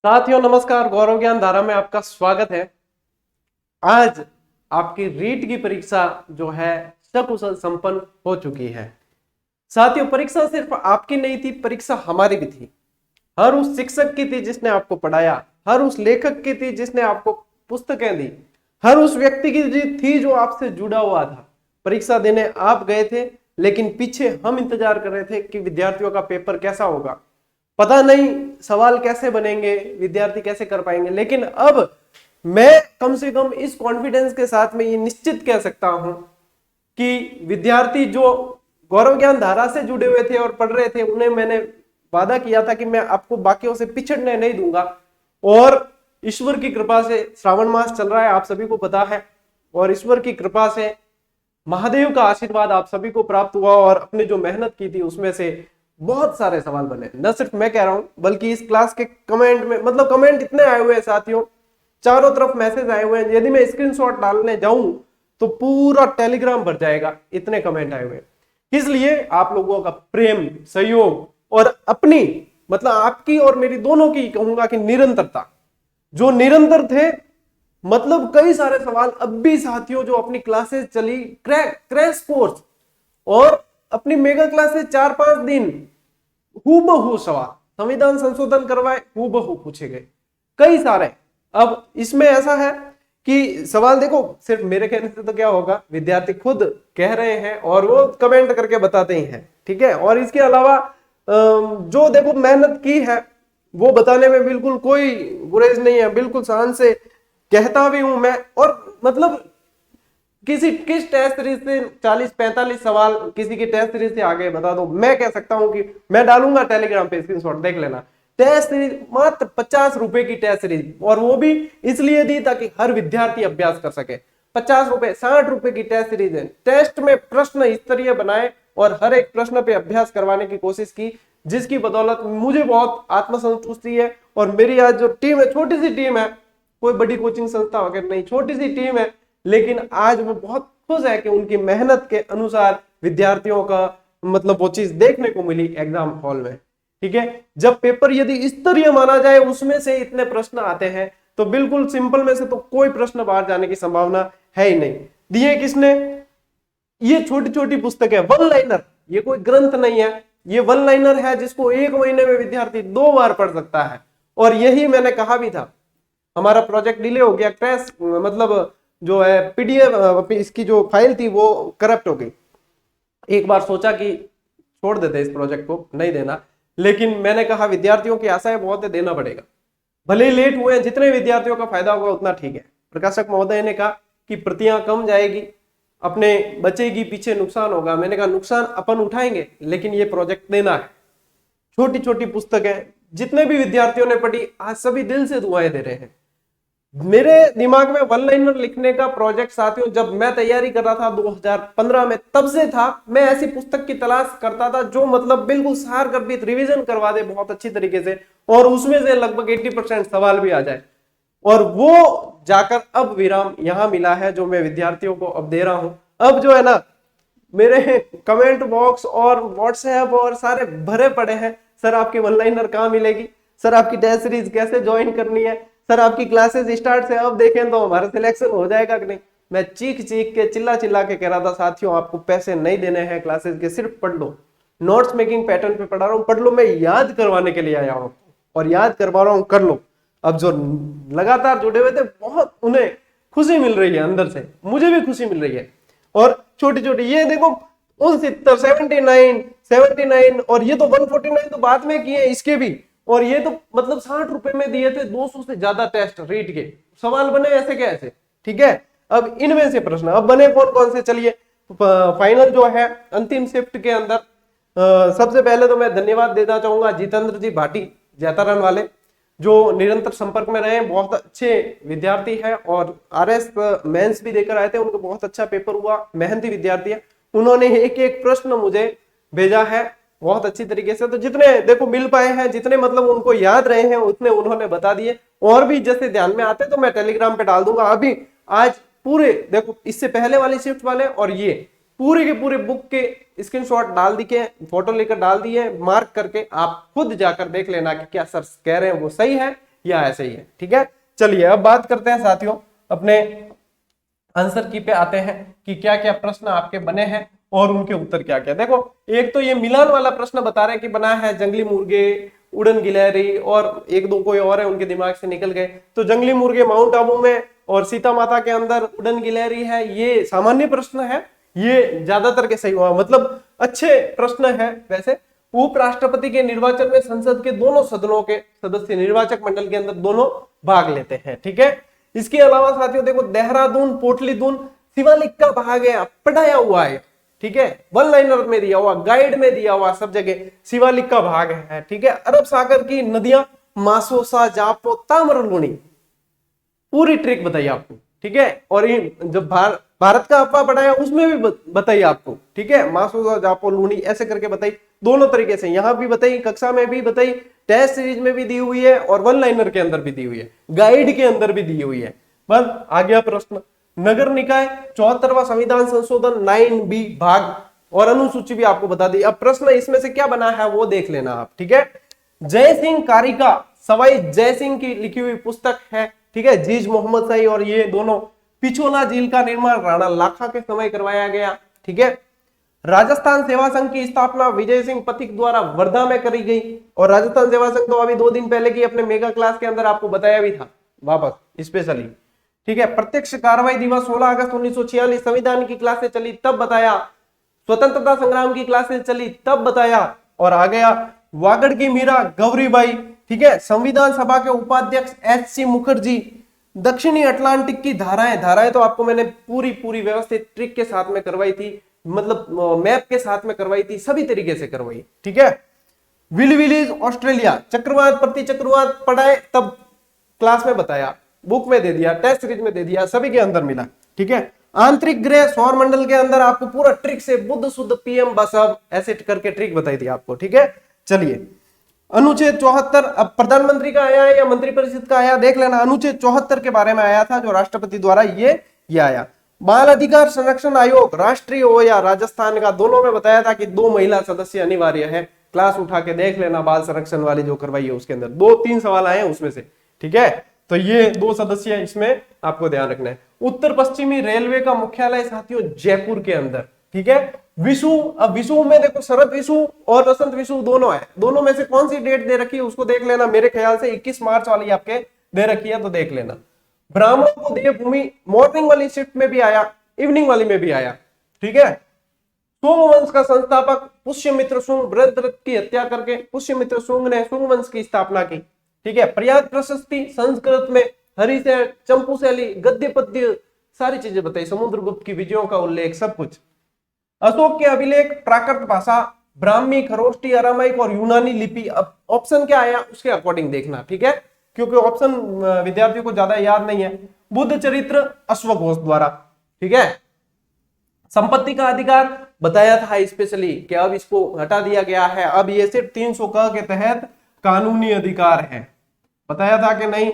साथियों नमस्कार। गौरव ज्ञान धारा में आपका स्वागत है। आज आपकी रीट की परीक्षा जो है सकुशल संपन्न हो चुकी है। साथियों परीक्षा सिर्फ आपकी नहीं थी, परीक्षा हमारी भी थी। हर उस शिक्षक की थी जिसने आपको पढ़ाया, हर उस लेखक की थी जिसने आपको पुस्तकें दी, हर उस व्यक्ति की थी जो आपसे जुड़ा हुआ था। परीक्षा देने आप गए थे, लेकिन पीछे हम इंतजार कर रहे थे कि विद्यार्थियों का पेपर कैसा होगा, पता नहीं सवाल कैसे बनेंगे, विद्यार्थी कैसे कर पाएंगे। लेकिन अब मैं कम से कम इस कॉन्फिडेंस के साथ में ये निश्चित कह सकता हूं कि विद्यार्थी जो गौरव ज्ञान धारा से जुड़े हुए थे और पढ़ रहे थे, उन्हें मैंने वादा किया था कि मैं आपको बाकियों से पिछड़ने नहीं दूंगा। और ईश्वर की कृपा से श्रावण मास चल रहा है, आप सभी को पता है, और ईश्वर की कृपा से महादेव का आशीर्वाद आप सभी को प्राप्त हुआ और अपने जो मेहनत की थी उसमें से बहुत सारे सवाल बने। न सिर्फ मैं कह रहा हूं बल्कि इस क्लास के कमेंट में, मतलब कमेंट इतने आए हुए हैं साथियों, चारों तरफ मैसेज आए हुए हैं। यदि मैं स्क्रीनशॉट डालने जाऊं तो पूरा टेलीग्राम भर जाएगा, इतने कमेंट आए हुए हैं। इसलिए आप लोगों का प्रेम, सहयोग और अपनी, मतलब आपकी और मेरी दोनों की कहूंगा कि निरंतरता, जो निरंतर थे, मतलब कई सारे सवाल अब भी साथियों जो अपनी क्लासेस चली, क्रैश कोर्स और अपनी मेगा क्लासेस 4-5 दिन हूबहू सवाल, संविधान संशोधन करवाए हूबहू पूछे गए कई सारे। अब इसमें ऐसा है कि सवाल देखो, सिर्फ मेरे कहने से तो क्या होगा, विद्यार्थी खुद कह रहे हैं और वो कमेंट करके बताते ही हैं, ठीक है। और इसके अलावा जो देखो मेहनत की है वो बताने में बिल्कुल कोई गुरेज नहीं है, बिल्कुल शान से कहता भी हूं मैं। और मतलब किस टेस्ट सीरीज से 40-45 सवाल किसी की टेस्ट सीरीज से आगे बता दो, मैं कह सकता हूं कि मैं डालूंगा टेलीग्राम पे, स्क्रीनशॉट देख लेना। टेस्ट सीरीज मात्र 50 रुपए की टेस्ट सीरीज, और वो भी इसलिए दी ताकि हर विद्यार्थी अभ्यास कर सके। 50 रुपए, 60 रुपए की टेस्ट सीरीज है। टेस्ट में प्रश्न स्तरीय बनाए और हर एक प्रश्न पे अभ्यास करवाने की कोशिश की, जिसकी बदौलत मुझे बहुत आत्मसंतुष्टि है। और मेरी आज जो टीम है, छोटी सी टीम है, कोई बड़ी कोचिंग संस्था वगैरह नहीं, छोटी सी टीम है, लेकिन आज वो बहुत खुश है कि उनकी मेहनत के अनुसार विद्यार्थियों का मतलब वो चीज देखने को मिली एग्जाम हॉल में, ठीक है। जब पेपर यदि स्तरीय माना जाए, उसमें से इतने प्रश्न आते हैं तो बिल्कुल सिंपल में से तो कोई प्रश्न बाहर जाने की संभावना है ही नहीं। दिए किसने? ये छोटी छोटी पुस्तक है, वन लाइनर, ये कोई ग्रंथ नहीं है, ये वन लाइनर है जिसको 1 महीने में विद्यार्थी 2 बार पढ़ सकता है। और यही मैंने कहा भी था। हमारा प्रोजेक्ट डिले हो गया, क्रैश, मतलब जो है पीडीएफ इसकी जो फाइल थी वो करप्ट हो गई। एक बार सोचा कि छोड़ देते इस प्रोजेक्ट को, नहीं देना, लेकिन मैंने कहा विद्यार्थियों की आशाएं बहुत है, देना पड़ेगा। भले ही लेट हुए, जितने विद्यार्थियों का फायदा होगा उतना ठीक है। प्रकाशक महोदय ने कहा कि प्रतियां कम जाएगी, अपने बचेगी, पीछे नुकसान होगा। मैंने कहा नुकसान अपन उठाएंगे, लेकिन ये प्रोजेक्ट देना है। छोटी छोटी पुस्तकें जितने भी विद्यार्थियों ने पढ़ी, आज सभी दिल से दुआएं दे रहे हैं। मेरे दिमाग में वन लाइनर लिखने का प्रोजेक्ट साथियों जब मैं तैयारी कर रहा था 2015 में, तब से था। मैं ऐसी पुस्तक की तलाश करता था जो मतलब बिल्कुल सार गर्भित रिवीजन करवा दे बहुत अच्छी तरीके से, और उसमें से लगभग 80% सवाल भी आ जाए। और वो जाकर अब विराम यहां मिला है जो मैं विद्यार्थियों को अब दे रहा हूं। अब जो है ना, मेरे कमेंट बॉक्स और व्हाट्सएप और सारे भरे पड़े हैं, सर आपकी वन लाइनर कहाँ मिलेगी, सर आपकी टेस्ट सीरीज कैसे ज्वाइन करनी है, सर आपकी क्लासेस स्टार्ट से अब देखें तो हमारा सिलेक्शन हो जाएगा कि नहीं। मैं चीख चीख के, चिल्ला चिल्ला के कह रहा था साथियों आपको पैसे नहीं देने हैं क्लासेस के, सिर्फ पढ़ लो। नोट्स मेकिंग पैटर्न पे पढ़ा रहा हूँ, पढ़ लो। मैं याद करवाने के लिए आया हूँ और याद करवा रहा हूँ, कर लो। अब जो लगातार जुड़े हुए थे, बहुत उन्हें खुशी मिल रही है अंदर से, मुझे भी खुशी मिल रही है। और छोटी छोटी ये देखो 69, 79 और ये तो 149 तो बाद में किए इसके भी। और ये तो मतलब 60 रुपए में दिए थे 200 से ज्यादा टेस्ट रीट के सवाल बने, ऐसे कैसे, ठीक है। अब इनमें से प्रश्न अब बने कौन कौन से, चलिए फाइनल जो है अंतिम शिफ्ट के अंदर सबसे पहले तो मैं धन्यवाद देना चाहूंगा जितेंद्र जी भाटी, जैतारण वाले, जो निरंतर संपर्क में रहे, बहुत अच्छे विद्यार्थी है और आरएस मेंस भी देकर आए थे, उनको बहुत अच्छा पेपर हुआ, मेहनती विद्यार्थी है। उन्होंने एक एक प्रश्न मुझे भेजा है बहुत अच्छी तरीके से। तो जितने देखो मिल पाए हैं, जितने मतलब उनको याद रहे हैं, उतने उन्होंने बता दिए। और भी जैसे ध्यान में आते तो मैं टेलीग्राम पे डाल दूंगा। अभी आज पूरे देखो, इससे पहले वाली शिफ्ट वाले और ये पूरे के पूरे बुक के स्क्रीनशॉट डाल दिए, फोटो लेकर डाल दिए, मार्क करके आप खुद जाकर देख लेना कि क्या सर कह रहे हैं वो सही है या ऐसे ही है। ठीक है, चलिए अब बात करते हैं साथियों, अपने आंसर की पे आते हैं कि क्या क्या प्रश्न आपके बने हैं और उनके उत्तर क्या क्या। देखो, एक तो ये मिलान वाला प्रश्न बता रहे हैं कि बना है जंगली मुर्गे, उड़न गिलहरी और एक दो कोई और है, उनके दिमाग से निकल गए। तो जंगली मुर्गे माउंट आबू में और सीता माता के अंदर उड़न गिलहरी है, ये सामान्य प्रश्न है, ये ज्यादातर के सही हुआ, मतलब अच्छे प्रश्न है। वैसे उपराष्ट्रपति के निर्वाचन में संसद के दोनों सदनों के सदस्य निर्वाचक मंडल के अंदर दोनों भाग लेते हैं। ठीक है, इसके अलावा साथियों देखो, देहरादून, पोटलीदून शिवालिक का भाग है, पढ़ाया हुआ है। ठीक है, वन लाइनर में दिया हुआ, गाइड में दिया हुआ, सब जगह शिवालिक का भाग है। ठीक है, अरब सागर की नदियां मासोसा, जापो, ताम्रलुनी, पूरी ट्रिक बताइए आपको। ठीक है, और ये जब भारत का अफवाह पढ़ाया उसमें भी बताइए आपको। ठीक है, मासोसा, जापो, लूनी ऐसे करके बताई, दोनों तरीके से, यहां भी बताई, कक्षा में भी बताई, टेस्ट सीरीज में भी दी हुई है और वन लाइनर के अंदर भी दी हुई है, गाइड के अंदर भी दी हुई है। बस आ गया प्रश्न, नगर निकाय 74वां संविधान संशोधन 9B भाग और अनुसूची भी आपको बता दी। अब प्रश्न इसमें से क्या बना है वो देख लेना आप। ठीक है, जय सिंह कारिका, सवाई जय सिंह की लिखी हुई पुस्तक है। ठीक है, जीज मोहम्मद शाही, और ये दोनों, पिछोला झील का निर्माण राणा लाखा के समय करवाया गया। ठीक है, राजस्थान सेवा संघ की स्थापना विजय सिंह पथिक द्वारा वर्धा में करी गई, और राजस्थान सेवा संघ तो अभी 2 दिन पहले की अपने मेगा क्लास के अंदर आपको बताया भी था वापस स्पेशली। ठीक है, प्रत्यक्ष कार्रवाई दिवस 16 अगस्त 1946, संविधान की क्लासें चली तब बताया, स्वतंत्रता संग्राम की क्लासें चली तब बताया, और आ गया वागड़ की मीरा गौरीबाई। ठीक है, संविधान सभा के उपाध्यक्ष HC मुखर्जी, दक्षिणी अटलांटिक की धाराएं तो आपको मैंने पूरी व्यवस्थित ट्रिक के साथ में करवाई थी, मतलब मैप के साथ में करवाई थी, सभी तरीके से करवाई। ठीक है, विलीज ऑस्ट्रेलिया, चक्रवात प्रति चक्रवात पढ़ाए तब क्लास में बताया, बुक में दे दिया, टेस्ट सीरीज में दे दिया, सभी के अंदर मिला। ठीक है, आंतरिक ग्रह सौर मंडल के अंदर आपको पूरा ट्रिक से बुध शुद्ध PM बस अब ऐसे करके ट्रिक बताई थी आपको। ठीक है, चलिए अनुच्छेद 74, अब प्रधानमंत्री का आया है या मंत्रिपरिषद का आया देख लेना। अनुच्छेद 74 के बारे में आया था जो राष्ट्रपति द्वारा ये आया। बाल अधिकार संरक्षण आयोग राष्ट्रीय हो या राजस्थान का, दोनों में बताया था कि 2 महिला सदस्य अनिवार्य है। क्लास उठा के देख लेना, बाल संरक्षण वाली जो करवाई है उसके अंदर 2-3 सवाल आए हैं उसमें से। ठीक है, तो ये 2 सदस्य इसमें आपको ध्यान रखना है। उत्तर पश्चिमी रेलवे का मुख्यालय साथियों जयपुर के अंदर। ठीक है, विषु, अब विषु में देखो शरद विषु और वसंत विषु दोनों है, दोनों में से कौन सी डेट दे रखी है उसको देख लेना। मेरे ख्याल से 21 मार्च वाली आपके दे रखी है, तो देख लेना। ब्राह्मणों को देवभूमि मॉर्निंग वाली शिफ्ट में भी आया, इवनिंग वाली में भी आया। ठीक है, सोमवंश का संस्थापक पुष्यमित्र शुंग बृहद्रथ की हत्या करके पुष्यमित्र शुंग ने शुंग वंश की स्थापना की। ठीक है, प्रयाग प्रशस्ति संस्कृत में हरिसेन, चंपू शैली, गद्य पद्य सारी चीजें बताई, समुद्रगुप्त की विजयों का उल्लेख, सब कुछ। अशोक के अभिलेख, प्राकृत भाषा, ब्राह्मी, खरोष्टी, अरामाइक और यूनानी लिपि। अब ऑप्शन क्या आया उसके अकॉर्डिंग देखना। ठीक है, क्योंकि ऑप्शन विद्यार्थियों को ज्यादा याद नहीं है। बुद्ध चरित्र अश्वघोष द्वारा। ठीक है, संपत्ति का अधिकार बताया था स्पेशली कि अब इसको हटा दिया गया है, अब ये सिर्फ 300 क के तहत कानूनी अधिकार है, बताया था कि नहीं,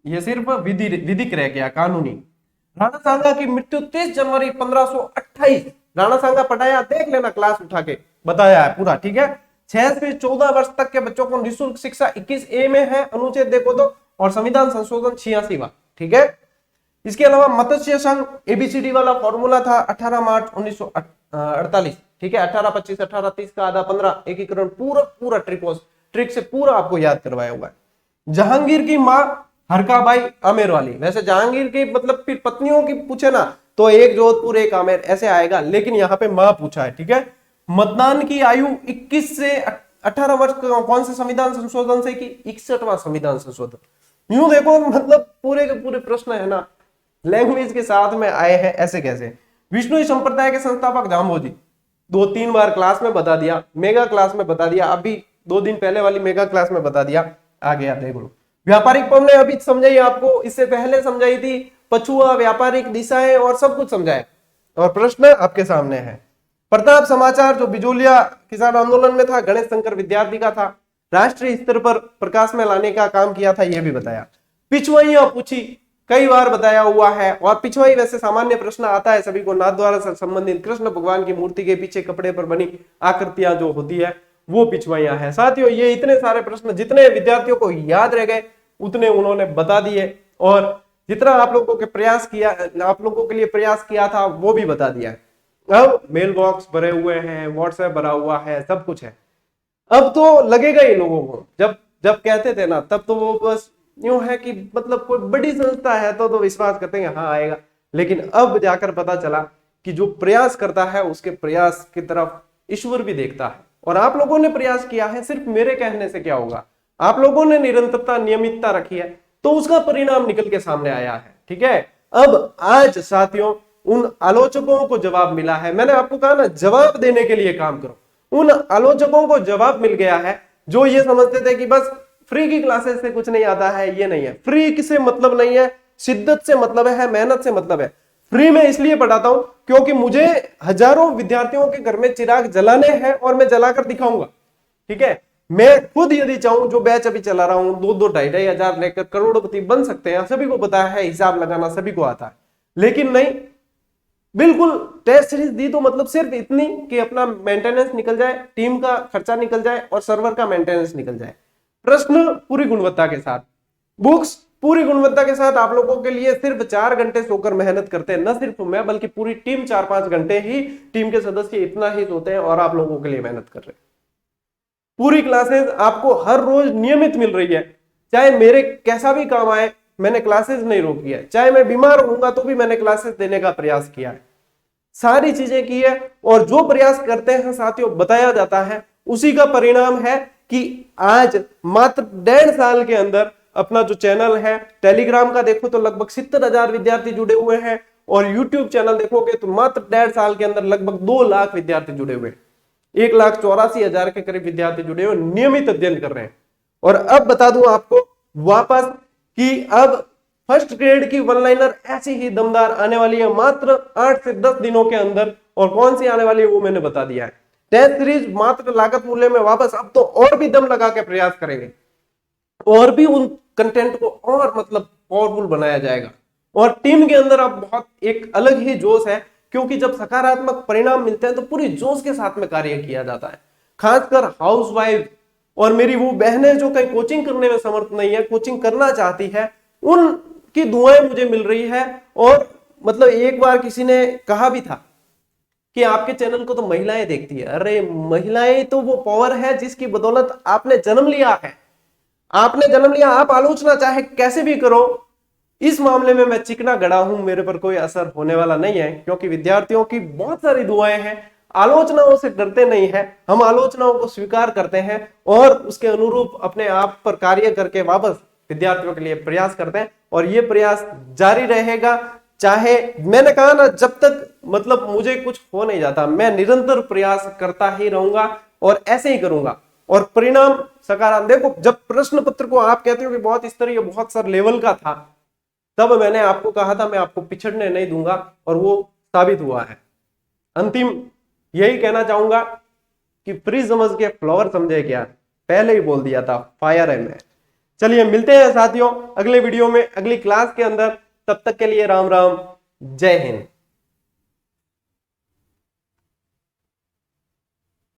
ये सिर्फ विधिक रह गया, कानूनी। राणा सांगा की मृत्यु 30 जनवरी 1528, राणा सांगा पढ़ाया, देख लेना क्लास उठा के, बताया है पूरा। ठीक है, 6 से 14 वर्ष तक के बच्चों को निःशुल्क शिक्षा 21A में है अनुच्छेद देखो तो, और संविधान संशोधन 86वां। ठीक है, इसके अलावा मत्स्य संघ ABCD वाला फॉर्मूला था 18 मार्च 1948। ठीक है, 18-25, 18-30 का आधा 15 एकीकरण, पूरा ट्रिक से पूरा आपको याद करवाया हुआ है। जहांगीर की मां हरकाबाई आमेर वाली, वैसे जहांगीर की मतलब फिर पत्नियों की पूछे ना तो एक जोधपुर एक आमेर ऐसे आएगा, लेकिन यहाँ पे मां पूछा है। ठीक है, मतदान की आयु 21 से 18 वर्ष कौन से संविधान संशोधन से की? 61वां संविधान संशोधन। यूं देखो मतलब पूरे के पूरे प्रश्न है ना लैंग्वेज के साथ में आए हैं, ऐसे कैसे। विष्णु संप्रदाय के संस्थापक जाम्बोजी, 2-3 बार क्लास में बता दिया, मेगा क्लास में बता दिया, अभी 2 दिन पहले वाली मेगा क्लास में बता दिया, आ गया देख लो। व्यापारिक पम ने अभी समझाई आपको, इससे पहले समझाई थी, पछुआ, व्यापारिक दिशाएं और सब कुछ समझाया, और प्रश्न आपके सामने है। प्रताप समाचार जो बिजोलिया किसान आंदोलन में था, गणेश शंकर विद्यार्थी का था, राष्ट्रीय स्तर पर प्रकाश में लाने का काम किया था, यह भी बताया। पिछवाइयां पूछी, कई बार बताया हुआ है, और पिछवाई वैसे सामान्य प्रश्न आता है सभी को, नाथ द्वारा संबंधित कृष्ण भगवान की मूर्ति के पीछे कपड़े पर बनी आकृतियां जो होती है वो पिछवाइयां हैं। साथियों, ये इतने सारे प्रश्न जितने विद्यार्थियों को याद रह गए उतने उन्होंने बता दिए, और जितना आप लोगों के प्रयास किया, आप लोगों के लिए प्रयास किया था वो भी बता दिया। अब मेल बॉक्स भरे हुए हैं, व्हाट्सएप भरा हुआ है, सब कुछ है। अब तो लगेगा ही लोगों को, जब जब कहते थे ना तब तो वो बस यूं है कि मतलब कोई बड़ी संस्था है तो विश्वास करते हैं हाँ आएगा, लेकिन अब जाकर पता चला कि जो प्रयास करता है उसके प्रयास की तरफ ईश्वर भी देखता है। और आप लोगों ने प्रयास किया है, सिर्फ मेरे कहने से क्या होगा, आप लोगों ने निरंतरता नियमितता रखी है तो उसका परिणाम निकल के सामने आया है। ठीक है, अब आज साथियों उन आलोचकों को जवाब मिला है। मैंने आपको कहा ना, जवाब देने के लिए काम करो। उन आलोचकों को जवाब मिल गया है जो ये समझते थे कि बस फ्री की क्लासेस से कुछ नहीं आता है। ये नहीं है, फ्री से मतलब नहीं है, शिद्दत से मतलब है, मेहनत से मतलब है। फ्री में इसलिए पढ़ाता हूं क्योंकि मुझे हजारों विद्यार्थियों के घर में चिराग जलाने हैं और मैं जलाकर दिखाऊंगा। ठीक है, मैं खुद यदि चाहूं, जो बैच अभी चला रहा हूं, 2-2 ढाई हजार लेकर करोड़पति बन सकते हैं, सभी को पता है, हिसाब लगाना सभी को आता है। लेकिन नहीं, बिल्कुल टेस्ट सीरीज दी तो मतलब सिर्फ इतनी कि अपना मेंटेनेंस निकल जाए, टीम का खर्चा निकल जाए और सर्वर का मेंटेनेंस निकल जाए। प्रश्न पूरी गुणवत्ता के साथ, बुक्स पूरी गुणवत्ता के साथ आप लोगों के लिए सिर्फ 4 घंटे सोकर मेहनत करते हैं। न सिर्फ मैं बल्कि पूरी टीम 4-5 घंटे ही, टीम के सदस्य इतना ही सोते हैं और आप लोगों के लिए मेहनत कर रहे हैं। पूरी क्लासेस आपको हर रोज नियमित मिल रही है, चाहे मेरे कैसा भी काम आए मैंने क्लासेस नहीं रोकी है, चाहे मैं बीमार होऊंगा तो भी मैंने क्लासेस देने का प्रयास किया है, सारी चीजें की है। और जो प्रयास करते हैं साथियों बताया जाता है, उसी का परिणाम है कि आज मात्र 1.5 साल के अंदर अपना जो चैनल है, टेलीग्राम का देखो तो लगभग 70,000 विद्यार्थी जुड़े हुए हैं, और यूट्यूब चैनल देखोगे तो मात्र 1.5 साल के अंदर लगभग 2 लाख विद्यार्थी जुड़े हुए हैं। 1,84,000 के करीब विद्यार्थी जुड़े हुए, नियमित अध्ययन कर रहे हैं। और अब बता दूं आपको वापस कि अब फर्स्ट ग्रेड की वन लाइनर ऐसी ही दमदार आने वाली है मात्र 8 से 10 दिनों के अंदर। और कौन सी आने वाली है वो मैंने बता दिया है। टेस्ट सीरीज मात्र लागत मूल्य में वापस, अब तो और भी दम लगा के प्रयास करेंगे, और भी उन कंटेंट को और मतलब पावरफुल बनाया जाएगा। और टीम के अंदर अब बहुत एक अलग ही जोश है, क्योंकि जब सकारात्मक परिणाम मिलते हैं तो पूरी जोश के साथ में कार्य किया जाता है। खासकर हाउसवाइफ और मेरी वो बहनें जो कहीं कोचिंग करने में समर्थ नहीं है, कोचिंग करना चाहती है, उनकी दुआएं मुझे मिल रही है। और मतलब एक बार किसी ने कहा भी था कि आपके चैनल को तो महिलाएं देखती है। अरे महिलाएं तो वो पावर है जिसकी बदौलत आपने जन्म लिया है, आपने जन्म लिया। आप आलोचना चाहे कैसे भी करो, इस मामले में मैं चिकना गड़ा हूं, मेरे पर कोई असर होने वाला नहीं है, क्योंकि विद्यार्थियों की बहुत सारी दुआएं हैं। आलोचनाओं से डरते नहीं है, हम आलोचनाओं को स्वीकार करते हैं और उसके अनुरूप अपने आप पर कार्य करके वापस विद्यार्थियों के लिए प्रयास करते हैं। और ये प्रयास जारी रहेगा, चाहे मैंने कहा ना, जब तक मतलब मुझे कुछ हो नहीं जाता, मैं निरंतर प्रयास करता ही रहूंगा और ऐसे ही करूंगा, और परिणाम सकारात्मक। देखो, जब प्रश्न पत्र को आप कहते हो कि बहुत स्तरीय, बहुत सर लेवल का था, तब मैंने आपको कहा था मैं आपको पिछड़ने नहीं दूंगा, और वो साबित हुआ है। अंतिम यही कहना चाहूंगा कि फ्री समझ के फ्लावर समझे क्या, पहले ही बोल दिया था, फायर है मैं। चलिए मिलते हैं साथियों अगले वीडियो में, अगली क्लास के अंदर। तब तक के लिए राम राम, जय हिंद।